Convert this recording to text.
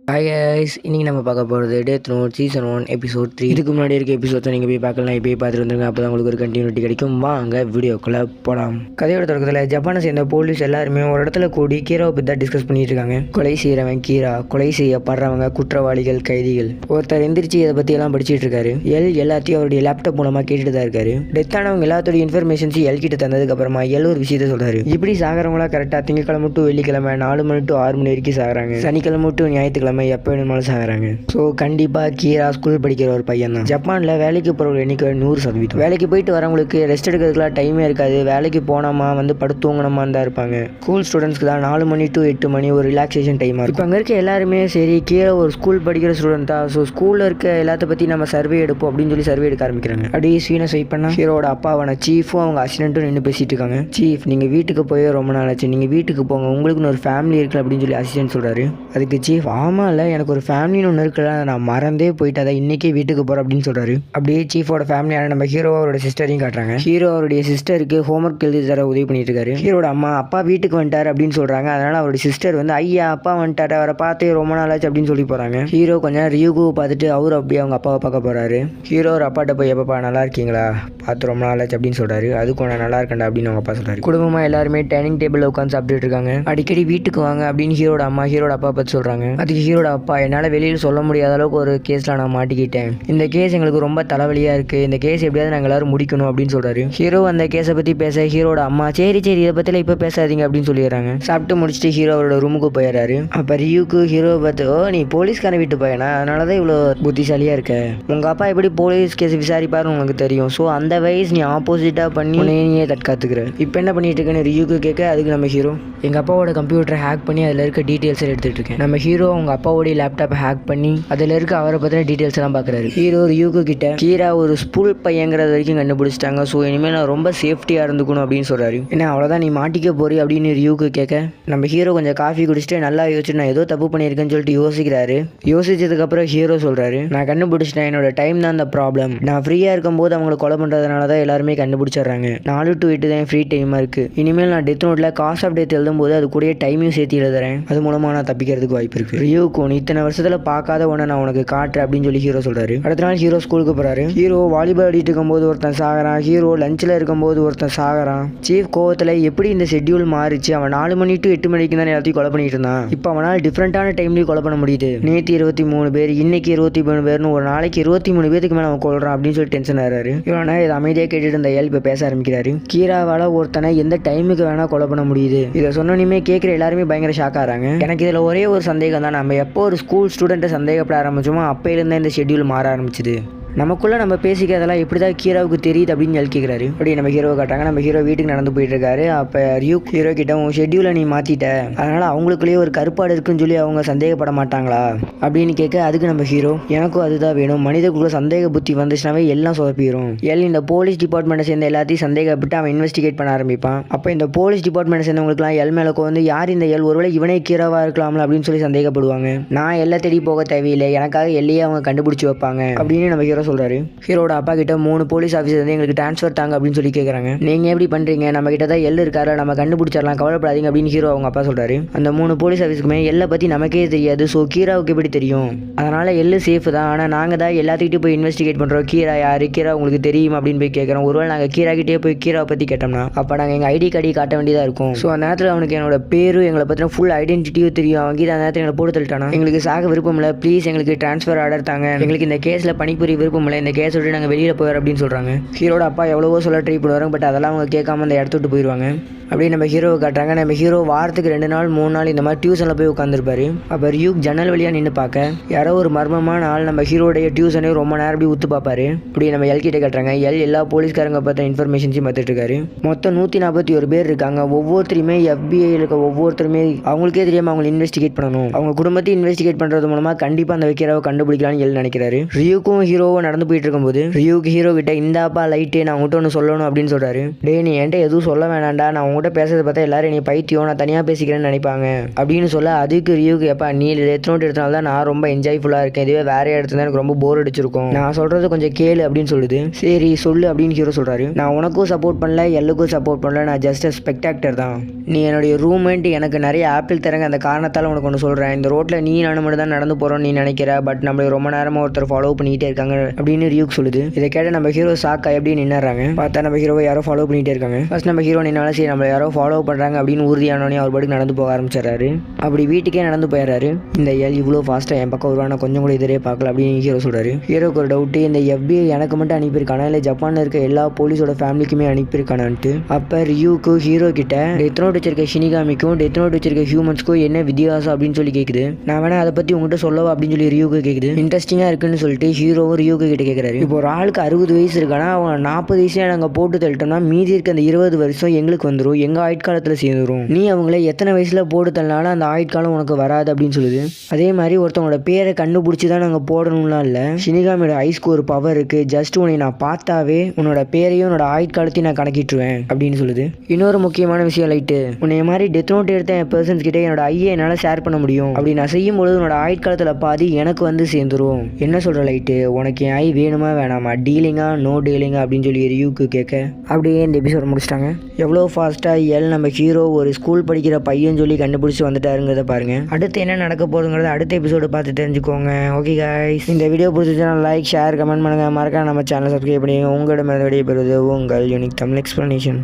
Hi guys, இன்றைக்கி நம்ம பார்க்க போகிறது டெத் நோட் சீசன் 1 எபிசோட் 3. இதுக்கு முன்னாடி இருக்க எபிசோட்ஸை நீங்கள் போய் பார்க்கலாம். இப்போ பார்த்துட்டு வந்துருங்க. அப்போ தான் உங்களுக்கு ஒரு கண்டினியூட்டி கிடைக்கும். வாங்க வீடியோக்குள்ளே போகலாம். கதையோட தொடக்கத்தில் ஜப்பானை சேர்ந்த போலீஸ் எல்லாருமே ஒரு இடத்துல கூடி கீராவை பற்றி தான் டிஸ்கஸ் பண்ணிட்டு இருக்காங்க. கொலை செய்கிறவன் கீரா, கொலை செய்யப்படுறவங்க குற்றவாளிகள், கைதிகள். ஒருத்தர் எந்திரிச்சு இதை பற்றி எல்லாம் படிச்சுட்டு இருக்காரு. எல்லாத்தையும் அவருடைய லேப்டாப் மூலமாக கேட்டுட்டு தான் இருக்காரு. டெத்தானவங்க எல்லாத்தோடைய இன்ஃபர்மேஷன்ஸ் கிட்ட தந்ததுக்கு அப்புறமா ஒரு விஷயத்த சொல்றாரு. இப்படி சாகிறவங்களா கரெக்டாக திங்கக்கிழமை டு வெள்ளிக்கிழமை 4 மணி டு 6 மணி வரைக்கும் சாகிறாங்க. சனிக்கிழமை டு ஞாயிற்றுக்கிழமை எப்போ வேணுமாலும் சாகிறாங்க. ஸோ கண்டிப்பாக கீரா ஸ்கூல் படிக்கிற ஒரு பையன் தான். ஜப்பானில் வேலைக்கு போகிற எண்ணிக்கை 100%. வேலைக்கு போயிட்டு வரவங்களுக்கு ரெஸ்ட் எடுக்கிறதுக்குலாம் டைமே இருக்காது. வேலைக்கு போனோமா படுத்தூங்கணுமா தான் இருப்பாங்க. ஸ்கூல் ஸ்டூடெண்ட்ஸ்க்கு தான் 4 மணி டு 8 மணி ஒரு ரிலாக்ஸேஷன் டைமாக இருக்கும். இப்போ அங்கே இருக்க எல்லாருமே சரி கீரா ஒரு ஸ்கூல் படிக்கிற ஸ்டூடெண்ட் தான். ஸோ ஸ்கூலில் இருக்க எல்லாத்த பற்றி நம்ம சர்வே எடுப்போம் அப்படின்னு சொல்லி சர்வே எடுக்க ஆரம்பிக்கிறாங்க. அப்படியே சீனை வெயிட் பண்ணால் ஹீரோட அப்பாவான சீஃபும் அவங்க அசிஸ்டண்ட்டும் நின்று பேசிட்டு இருக்காங்க. சீஃப், நீங்கள் வீட்டுக்கு போய் ரொம்ப நாள் ஆச்சு, நீங்கள் வீட்டுக்கு போங்க, உங்களுக்குன்னு ஒரு ஃபேமிலி இருக்குது அப்படின்னு சொல்லி அசிஸ்டன்ட் சொல்கிறாரு. அதுக்கு சீஃப், ஆமாம் இல்லை, எனக்கு ஒரு ஃபேமிலின்னு ஒன்று இருக்குல்ல, நான் மறந்தே போயிட்டு அதை இன்றைக்கே வீட்டுக்கு போகிறேன் அப்படின்னு சொல்கிறாரு. அப்படியே சீஃபோட ஃபேமிலியான நம்ம ஹீரோ அவரோட சிஸ்டரையும் காட்டுறாங்க. ஹீரோ அவருடைய சிஸ்டருக்கு ஹோம்ஒர்க் எழுதி தர உதவி பண்ணிட்டு இருக்காரு. ஹீரோட அம்மா அப்பா வீட்டுக்கு வந்துட்டார் அப்படின்னு சொல்கிறாங்க. அதனால் அவருடைய சிஸ்டர் ஐயா அப்பா வந்துட்டாரு, அவரை பார்த்து ரொம்ப நாள் ஆச்சு அப்படின்னு சொல்லி போகிறாங்க. ஹீரோ கொஞ்சம் ரியூகுவை பார்த்துட்டு அவர் அப்படியே அவங்க அப்பாவை பார்க்க போகிறாரு. ஹீரோ ஒரு அப்பாட்ட போய் எப்பப்பா நல்லா இருக்கீங்களா, பார்த்து ரொம்ப நாள் ஆச்சு அப்படின்னு சொல்கிறாரு. அதுக்கு நான் நல்லா இருக்கேன்டா அப்படின்னு அவங்க அப்பா சொல்கிறாரு. குடும்பமாக எல்லாருமே டைனிங் டேபிளில் உட்காந்து சாப்பிட்டுட்டு இருக்காங்க. அடிக்கடி வீட்டுக்கு வாங்க அப்படின்னு ஹீரோட அம்மா ஹீரோட அப்பா பற்றி சொல்கிறாங்க. அதுக்கு ஹீரோட அப்பா, என்னால் வெளியில் சொல்ல முடியாத அளவுக்கு ஒரு கேஸில் நான் மாட்டிக்கிட்டேன். இந்த கேஸ் எங்களுக்கு ரொம்ப தலைவலியாக இருக்குது. இந்த கேஸ் எப்படியாவது நாங்கள் எல்லாரும் முடிக்கணும் அப்படின்னு சொல்கிறாரு. ஹீரோ அந்த கேஸை பற்றி பேச ஹீரோட அம்மா சரி இதை பற்றிலாம் இப்போ பேசாதீங்க அப்படின்னு சொல்லிடுறாங்க. சாப்பிட்டு முடிச்சுட்டு ஹீரோ அவரோட ரூமுக்கு போயிடுறாரு. அப்போ ரியூக்கு ஹீரோவை பார்த்து, நீ போலீஸ்கார வீட்டு பையனா, அதனால தான் இவ்வளோ புத்திசாலியாக இருக்க. உங்கள் அப்பா எப்படி போலீஸ் கேஸ் விசாரிப்பாருன்னு உங்களுக்கு தெரியும். ஸோ அந்த வயசு நீ ஆப்போசிட்டாக பண்ணி நீயே தற்காத்துக்கிற. இப்போ என்ன பண்ணிட்டு இருக்கேன்னு ரியூக்கு கேட்க, அதுக்கு நம்ம ஹீரோ, எங்கள் அப்பாவோட கம்ப்யூட்டரை ஹேக் பண்ணி அதில் இருக்க டீட்டெயில்ஸை எடுத்துகிட்டு இருக்கேன். நம்ம ஹீரோ அவங்க அப்பாவோடைய லேப்டாப்பை ஹேக் பண்ணி அதில் இருக்க அவரை பற்றின டீட்டெயில்ஸ் எல்லாம் பார்க்குறாரு. ஹீரோ ரியூக்கு கிட்ட கீரா ஒரு ஸ்கூல் பையங்கிறது வரைக்கும் கண்டுபிடிச்சிட்டாங்க. ஸோ இனிமேல் நான் ரொம்ப சேஃப்டியாக இருந்துக்கணும் அப்படின்னு சொல்கிறாரு. ஏன்னா அவ்வளோதான், நீ மாட்டிக்க போறி அப்படின்னு ரியூக்கு கேட்க, நம்ம ஹீரோ கொஞ்சம் காஃபி குடிச்சிட்டு நல்லா யோசிச்சுட்டு நான் ஏதோ தப்பு பண்ணியிருக்கேன்னு சொல்லிட்டு யோசிக்கிறாரு. யோசிச்சதுக்கப்புறம் ஹீரோ சொல்கிறாரு, நான் கண்டுபிடிச்சிட்டேன், என்னோட டைம் தான் அந்த ப்ராப்ளம். நான் ஃப்ரீயாக இருக்கும்போது அவங்களை கொலை பண்ணுறதுனால தான் எல்லாருமே கண்டுபிடிச்சிடுறாங்க. 4 to 8 தான் ஃப்ரீ டைமாக இருக்குது. இனிமேல் நான் டெத் நோட்டில் காஸ் ஆஃப் டெத் எழுதும்போது அது கூட டைமையும் சேர்த்து எழுதுறேன். அது மூலமாக நான் தப்பிக்கிறதுக்கு வாய்ப்பு இருக்குது. ரியூக்கு, இத்தனை வருஷத்தில் பார்க்காத உடனே நான் உனக்கு காட்டுறேன் அப்படின்னு சொல்லி ஹீரோ சொல்கிறாரு. அடுத்த நாள் ஹீரோ ஸ்கூலுக்கு போகிறாரு. ஹீரோ வாலிபால் ஆடிட்டு இருக்கும்போது ஒருத்தன் சாகிறான். ஹீரோ லஞ்சில் இருக்கும்போது ஒருத்தன் சாகிறான். சீஃப் கோவத்தில் எப்படி இந்த ஷெட்யூல் மாறிச்சு, அவன் 4 மணி to 8 மணிக்கு தான் எல்லாத்தையும் கொலை பண்ணிட்டு இருந்தான். இப்போ அவனால் டிஃப்ரெண்டான டைம்லேயும் கொலை பண்ண முடியுது. நேற்று 23 பேர், இன்னைக்கு 23 பேர்னு ஒரு நாளைக்கு 23 பேருக்கு மேலே அவன் கொள்றான் அப்படின்னு சொல்லி டென்ஷன் ஆகிறாரு. இவனா இதை அமைதியாக கேட்டுட்டு இருந்த இப்போ பேச ஆரம்பிக்கிறாரு. கீராவால் ஒருத்தனை எந்த டைமுக்கு வேணால் கொலை பண்ண முடியுது. இதை சொன்னோன்னே கேட்குற எல்லாருமே பயங்கர ஷாக் ஆகிறாங்க. எனக்கு இதில் ஒரே ஒரு சந்தேகம் தான், நம்ம எப்போ ஒரு ஸ்கூல் ஸ்டூடெண்ட்டை சந்தேகப்பட ஆரம்பிச்சோமோ அப்போயிலேருந்து இந்த ஷெட்யூல் மாற ஆரம்பிச்சுது. நமக்குள்ளே நம்ம பேசிக்கிறதெல்லாம் எப்படி தான் கீராவுக்கு தெரியுது அப்படின்னு சொல்லி கேட்குறாரு. அப்படி நம்ம ஹீரோவை காட்டாங்க. நம்ம ஹீரோ வீட்டுக்கு நடந்து போயிட்டு இருக்காரு. அப்போ ரியூக் ஹீரோ கிட்ட, உன் ஷெட்யூலை நீ மாற்றிட்ட, அதனால் அவங்களுக்குள்ளேயே ஒரு கருப்பாடு இருக்குன்னு சொல்லி அவங்க சந்தேகப்பட மாட்டாங்களா அப்படின்னு கேட்க, அதுக்கு நம்ம ஹீரோ, எனக்கும் அதுதான் வேணும். மனிதக்குள்ள சந்தேக புத்தி வந்துச்சுனாவே எல்லாம் சொதப்பிடும். இந்த போலீஸ் டிபார்ட்மெண்ட்டை சேர்ந்த எல்லாத்தையும் சந்தேகப்பட்டு அவன் இன்வெஸ்டிகேட் பண்ண ஆரம்பிப்பான். அப்போ இந்த போலீஸ் டிபார்ட்மெண்ட்டை சேர்ந்தவங்களுக்குலாம் மேலே வந்து யார் இந்த ஒருவேளை இவனே கீராவாக இருக்கலாம்ல அப்படின்னு சொல்லி சந்தேகப்படுவாங்க. நான் எல்லாம் தேடி போக தேவையில்லை, எனக்காக எல்லையே அவங்க கண்டுபிடிச்சி வைப்பாங்க அப்படின்னு நம்ம ஹீரோ சொல்றாரு. ஹீரோட அப்பா கிட்ட 3 போலீஸ் ஆஃபீஸர் வந்து எங்களுக்கு ட்ரான்ஸ்ஃபர் தாங்க அப்படின்னு சொல்லி கேட்குறாங்க. நீங்க எப்படி பண்றீங்க, நம்ம கிட்ட தான் இருக்காரு, நம்ம கண்டுபிடிச்சிடலாம், கவலைப்படாதீங்க அப்படின்னு ஹீரோ அவங்க அப்பா சொல்றாரு. அந்த 3 போலீஸ் ஆஃபீஸுக்குமே பற்றி நமக்கே தெரியாது. ஸோ கீராவுக்கு எப்படி தெரியும், அதனால சேஃப் தான், ஆனால் நாங்கள் தான் எல்லாத்துக்கிட்டையும் போய் இன்வெஸ்டிகேட் பண்ணுறோம். கீரா யாரு, கீரா உங்களுக்கு தெரியும் அப்படின்னு போய் கேட்குறோம். ஒருவேளை நாங்கள் கீரா கிட்டே போய் கீராவை பற்றி கேட்டோம்னா அப்போ நாங்கள் எங்கள் ஐடி கார்டை காட்ட வேண்டியதாக இருக்கும். ஸோ அந்த நேரத்தில் அவனுக்கு என்னோட பேரும் எங்களை பற்றின ஃபுல் ஐடென்டிட்டியும் தெரியும். அவங்க அந்த நேரத்தில் எங்களை போட்டு தள்ளிட்டானா, எங்களுக்கு சாக விருப்பம் இல்லை, ப்ளீஸ் எங்களுக்கு ட்ரான்ஸ்ஃபர் ஆர்டர் தாங்க, எங்களுக்கு இந்த கேஸில் பணிபுரிய விருப்பம் இல்லை, இந்த கேஸ் விட்டு நாங்கள் வெளியில் போயிடுறோம் அப்படின்னு சொல்கிறாங்க. ஹீரோட அப்பா எவ்வளவோ சொல்ல ட்ரை பண்ணுவாங்க. பட் அதெல்லாம் அவங்க கேட்காம அந்த இடத்த விட்டு போயிடுவாங்க. அப்படியே நம்ம ஹீரோவை காட்டுறாங்க. நம்ம ஹீரோ வாரத்துக்கு 2 நாள் 3 நாள் இந்த மாதிரி டியூஷனில் போய் உட்காந்துருப்பாரு. அப்போ ரியூக் ஜன்னல் வழியாக நின்று பார்க்க யாரோ ஒரு மர்மமான ஆள் நம்ம ஹீரோடைய டியூஷனே ரொம்ப நேரம் அப்படி ஊற்று பார்ப்பாரு. அப்படி நம்ம கிட்ட காட்டுறாங்க. எல்லா போலீஸ்காரங்க பார்த்த இன்ஃபர்மேஷன்ஸையும் பார்த்துட்டு இருக்காரு. மொத்தம் 141 பேர் இருக்காங்க. ஒவ்வொருத்தருமே FBI இருக்க ஒவ்வொருத்தருமே அவங்களுக்கே தெரியாமல் அவங்க இன்வெஸ்டிகேட் பண்ணணும். அவங்க குடும்பத்தை இன்வெஸ்டிகேட் பண்ணுறது மூலமாக கண்டிப்பாக அந்த வைக்கிறவை கண்டுபிடிக்கலாம்னு நினைக்கிறாரு. ரியூக்கும் ஹீரோவும் நடந்து போயிட்டு இருக்கும்போது ரியூக்கு ஹீரோ கிட்ட இந்தாப்பா லைட்டு நான் உங்கள்கிட்ட ஒன்று சொல்லணும் அப்படின்னு சொல்கிறாரு. டே நீ என்கிட்ட எதுவும் சொல்ல வேணாண்டா, நான் உங்கள்கிட்ட பேசுறதை பார்த்தா எல்லாரும் நீ பைத்தியம், நான் தனியாக பேசிக்கிறேன்னு நினைப்பாங்க அப்படின்னு சொல்ல, அதுக்கு ரியூக்கு எப்பா நீ டெத் நோட் எடுத்தனால தான் நான் ரொம்ப என்ஜாய்ஃபுல்லாக இருக்கேன், இதுவே வேற இடத்துல எனக்கு ரொம்ப போர் அடிச்சிருக்கும், நான் சொல்கிறது கொஞ்சம் கேளு அப்படின்னு சொல்லுது. சரி சொல்லு அப்படின்னு ஹீரோ சொல்கிறாரு. நான் உனக்கும் சப்போர்ட் பண்ணல, எல்லுக்கும் சப்போர்ட் பண்ணல, நான் ஜஸ்ட் அ ஸ்பெக்டாக்டர் தான். நீ என்னுடைய ரூம்மேட், எனக்கு நிறைய ஆப்பிள் தரங்க, அந்த காரணத்தால் உனக்கு ஒன்று சொல்கிறேன். இந்த ரோட்டில் நீ நானும் மட்டும் தான் நடந்து போகிறோம் நீ நினைக்கிற, பட் நம்மளுக்கு ரொம்ப நேரமாக ஒருத்தர் ஃபாலோ பண்ணிகிட்டே இருக்காங்க அப்படின்னு ரியூக் சொல்லுது. இதை கேட்ட நம்ம ஹீரோ சாக்கா எப்படி நின்னுறாங்க. பார்த்தா நம்ம ஹீரோவை யாரோ ஃபாலோ பண்ணிகிட்டே இருக்காங்க. ஃபர்ஸ்ட் நம்ம ஹீரோ நின்னாலும் சரி நம்மளை யாரோ ஃபாலோ பண்ணுறாங்க அப்படின்னு உறுதியானோடனே அவர் பாட்டுக்கு நடந்து போக ஆரம்பிச்சிடறாரு. அப்படி வீட்டுக்கே நடந்து போயிடுறாரு. இந்த எல் இவ்வளோ ஃபாஸ்ட்டாக என் பக்கம் வருவானா கொஞ்சம் கூட எதிரே பார்க்கல அப்படின்னு ஹீரோ சொல்கிறாரு. ஹீரோக்கு ஒரு டவுட்டு, இந்த FBI எனக்கு மட்டும் அனுப்பியிருக்கானா இல்லை ஜப்பானில் இருக்க எல்லா போலீஸோட ஃபேமிலிக்குமே அனுப்பியிருக்கானான்ட்டு. அப்போ ரியூக்கு ஹீரோ கிட்ட டெத் நோட் வச்சிருக்க ஷினிகாமிக்கும் டெத் நோட் வச்சிருக்க ஹியூமன்ஸ்க்கும் என்ன வித்தியாசம் அப்படின்னு சொல்லி கேட்குது. நான் வேணா அதை பற்றி உங்கள்கிட்ட சொல்லவா அப்படின்னு சொல்லி ரியூக்கு கேட்குது. இன்ட்ரெஸ்டிங்காக இருக்குன்னு சொல்லிட்டு ஹீரோவும் ரியூக்கு கிட்ட கேட்குறாரு. இப்போ ஒரு ஆளுக்கு 60 வயசு இருக்கானா, அவங்க 40 வயசுல நாங்கள் போட்டு தள்ளிட்டோம்னா மீதி இருக்க அந்த 20 வருஷம் எங்களுக்கு வந்துடும், எங்கள் ஆயுட்காலத்தில் சேர்ந்துடும். நீ அவங்கள எத்தனை வயசில் போட்டு தள்ளினாலும் அந்த ஆயுட்காலம் உனக்கு வராது அப்படின்னு சொல்லுது. அதே மாதிரி ஒருத்தவங்களோட பேரை கண்டுபிடிச்சி தான் நாங்கள் போடணும்லாம் இல்லை, ஷினிகாமியோட ஐஸ்க்கு ஒரு பவர் இருக்குது, ஜஸ்ட் உன்னை நான் பார்த்தாவே உன்னோட பேரையும் உன்னோட ஆயுட்காலத்தையும் நான் கணக்கிட்டுருவேன் அப்படின்னு சொல்லுது. இன்னொரு முக்கியமான விஷயம் லைட்டு, உன்னை மாதிரி டெத் நோட் எடுத்த என் பர்சன்ஸ் கிட்டே என்னோட ஐயை என்னால் ஷேர் பண்ண முடியும், அப்படி நான் செய்யும்போது உன்னோட ஆயுட்காலத்தில் பாதி எனக்கு வந்து சேர்ந்துரும். என்ன சொல்கிற லைட்டு, உனக்கு என் ஐ வேணுமா வேணாமா, டீலிங்கா நோ டீலிங்கா அப்படின்னு சொல்லி ரியூக்கு கேட்க அப்படியே இந்த எபிசோட் முடிச்சிட்டாங்க. எவ்வளோ ஃபாஸ்ட்டாக எல் நம்ம ஹீரோ ஒரு ஸ்கூல் படிக்கிற பையன் சொல்லி கண்டுபிடிச்சி வந்துட்டாருங்கிறத பாருங்க. அடுத்து என்ன நடக்க போகுதுங்கிறத அடுத்த எபிசோடு பார்த்து தெரிஞ்சுக்கோங்க. ஓகே கைஸ், இந்த வீடியோ பிடிச்சிச்சுன்னா லைக் ஷேர் கமெண்ட் பண்ணுங்கள், மறக்காம நம்ம சேனல் சப்ஸ்கிரைப் பண்ணிங்க. உங்களிடம் விடைபெறுவது உங்கள் யூனிக் தமிழ் எக்ஸ்பிளனேஷன்.